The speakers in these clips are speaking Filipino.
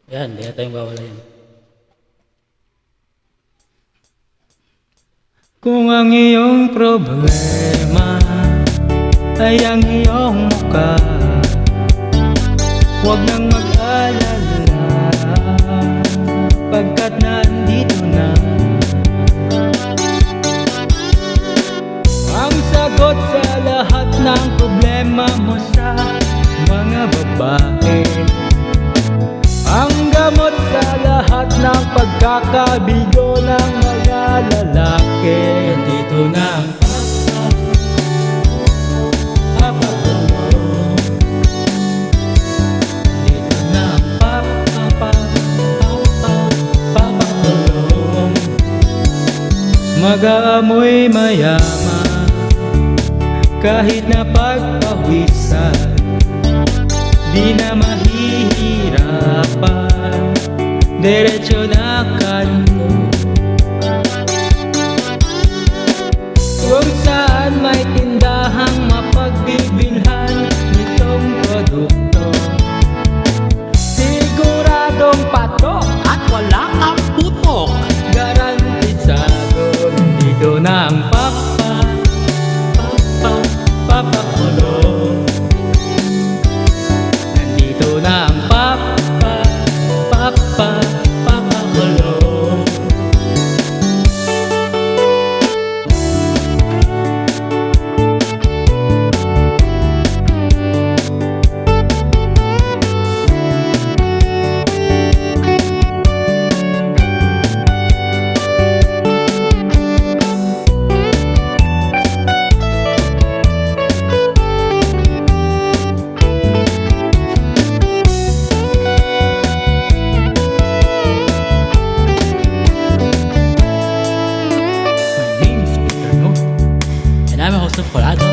Yan, hindi na tayong bawala yan. Kung ang iyong problema ay ang iyong mukha, huwag nang mag-alala, pagkat nandito na ang sagot sa lahat ng problema mo sa mga babae, ang gamot sa lahat ng pagkakabigo ng mga lalaki. Nandito na ang Papakulong. Dito na ang papakulong. Mag-aamoy mayaman kahit na pagpawisan, di na mahihirapan, diretso na kanto. Kung saan may tindahang mapagbibilhan nitong produkto, siguradong patok at wala kang putok. garantisado. Dito na ang papakulong. Nandito na ang papakulong. And I'm a host of Colado.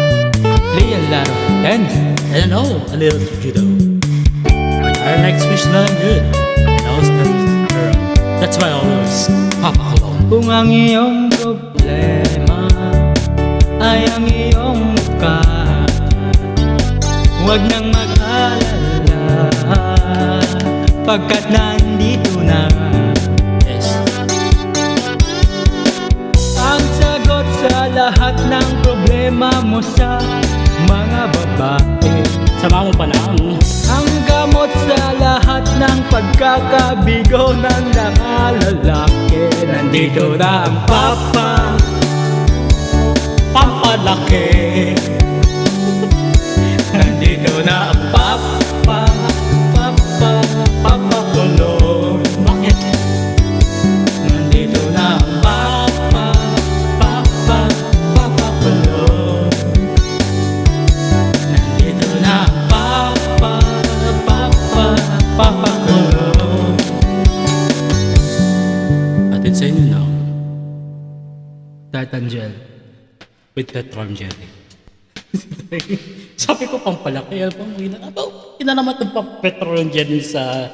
Play a lot of tennis. I don't know, a little judo. But I like Swiss na good. And I was girl. That's why I always papakulong. Kung ang iyong problema ay ang iyong mukha, huwag nang mag-alala, pagkat nandito na Yes. ang sagot sa lahat ng problema mo sa mga babae, Sama mo pa na ang gamot sa lahat ng pagkakabigo ng mga lalaki. Nandito na ang pampalaki. nandito na ang papakulong. Bakit? Nandito na ang papakulong. Nandito na ang papakulong. Atin sa inyo now. Tatangel. With Petron Jelly. Sabi ko pampalaki. Ano pang ina naman itong Petron Jelly sa